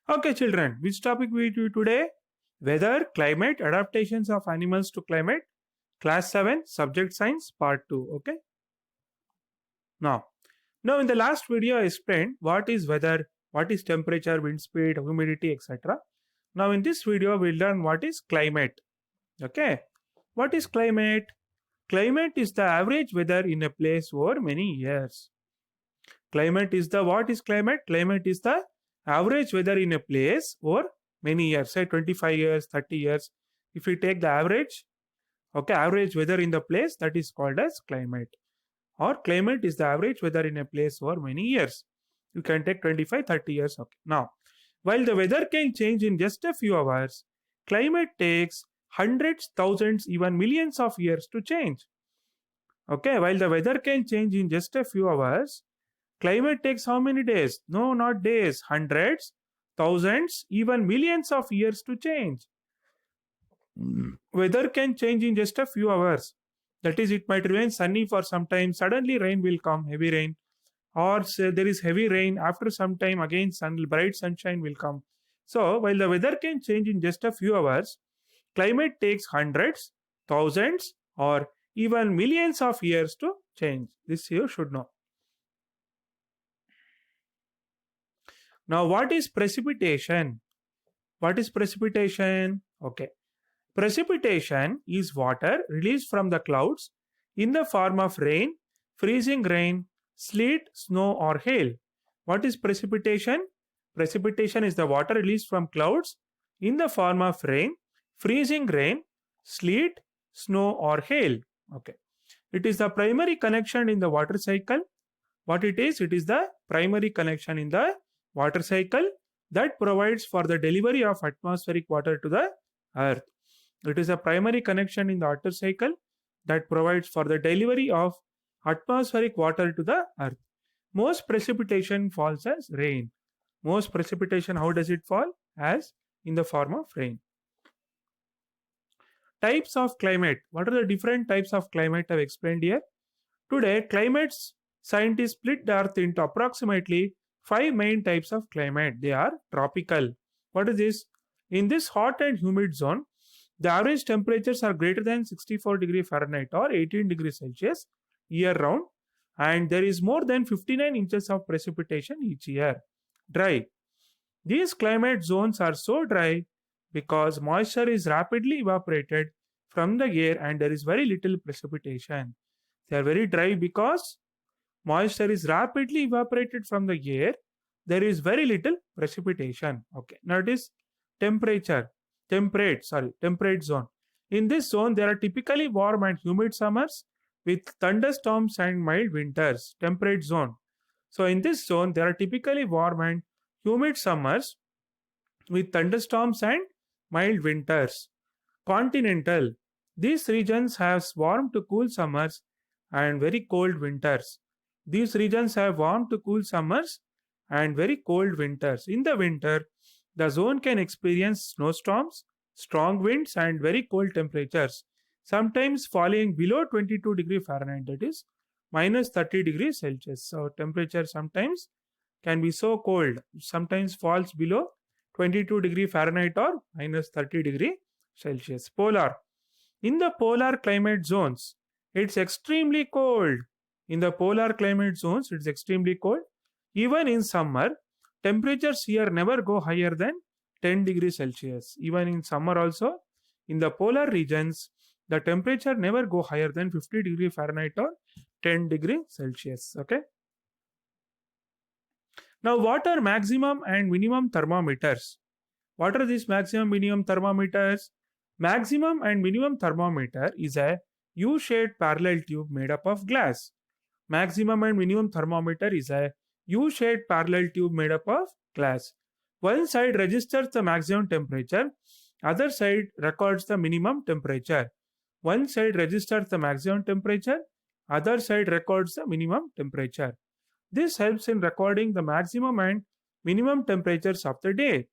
Okay, children, which topic we do today? Weather, climate, adaptations of animals to climate, class 7, subject science, part 2. Okay, now, in the last video, I explained what is weather, what is temperature, wind speed, humidity, etc. Now, in this video, we'll learn what is climate. Okay, what is climate? Climate is the average weather in a place over many years. Climate is the what is climate? Climate is the average weather in a place over many years, say 25 years, 30 years. If we take the average, okay, average weather in the place, that is called as climate. Or climate is the average weather in a place over many years. You can take 25, 30 years. Okay. Now, while the weather can change in just a few hours, climate takes hundreds, thousands, even millions of years to change. Okay, while the weather can change in just a few hours, climate takes how many days? No, not days, hundreds, thousands, even millions of years to change. Weather can change in just a few hours. That is, it might remain sunny for some time, suddenly rain will come, heavy rain, or say there is heavy rain, after some time again bright sunshine will come. So, while the weather can change in just a few hours, climate takes hundreds, thousands, or even millions of years to change. This you should know. Now, what is precipitation? What is precipitation? Okay. Precipitation is water released from the clouds in the form of rain, freezing rain, sleet, snow, or hail. What is precipitation? Precipitation is the water released from clouds in the form of rain, freezing rain, sleet, snow, or hail. Okay. It is the primary connection in the water cycle. What it is the primary connection in the water cycle that provides for the delivery of atmospheric water to the earth. It is a primary connection in the water cycle that provides for the delivery of atmospheric water to the earth. Most precipitation falls as rain. Most precipitation, how does it fall? As in the form of rain. Types of climate. What are the different types of climate I've explained here? Today, climates scientists split the earth into approximately 5 main types of climate. They are tropical. What is this? In this hot and humid zone, the average temperatures are greater than 64 degree Fahrenheit or 18 degrees Celsius year round, and there is more than 59 inches of precipitation each year. Dry. These climate zones are so dry because moisture is rapidly evaporated from the air and there is very little precipitation. They are very dry because moisture is rapidly evaporated from the air. There is very little precipitation. Okay. Now it is temperate zone. In this zone, there are typically warm and humid summers with thunderstorms and mild winters. Temperate zone. So in this zone, there are typically warm and humid summers with thunderstorms and mild winters. Continental. These regions have warm to cool summers and very cold winters. These regions have warm to cool summers and very cold winters. In the winter, the zone can experience snowstorms, strong winds, and very cold temperatures, sometimes falling below 22 degree Fahrenheit, that is minus 30 degrees Celsius. So, temperature sometimes can be so cold, sometimes falls below 22 degree Fahrenheit or minus 30 degree Celsius. Polar. In the polar climate zones, it's extremely cold. In the polar climate zones, it's extremely cold. Even in summer, temperatures here never go higher than 10 degrees Celsius. Even in summer also, in the polar regions, the temperature never go higher than 50 degree Fahrenheit or 10 degree Celsius. Okay. Now, what are maximum and minimum thermometers? What are these maximum minimum thermometers? Maximum and minimum thermometer is a U-shaped parallel tube made up of glass. Maximum and minimum thermometer is a U-shaped parallel tube made up of glass. One side registers the maximum temperature, other side records the minimum temperature. One side registers the maximum temperature, other side records the minimum temperature. This helps in recording the maximum and minimum temperatures of the day.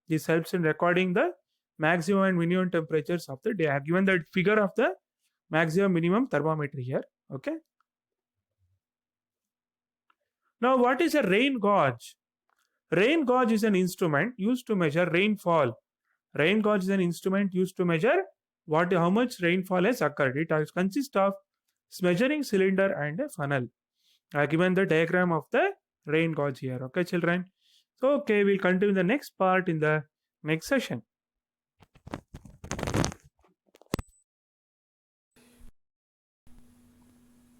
This helps in recording the maximum and minimum temperatures of the day. I have given the figure of the maximum minimum thermometer here. Okay. Now, what is a rain gauge? Rain gauge is an instrument used to measure rainfall. Rain gauge is an instrument used to measure how much rainfall has occurred. It consists of measuring cylinder and a funnel. I have given the diagram of the rain gauge here. Okay, children. So, okay, we'll continue the next part in the next session.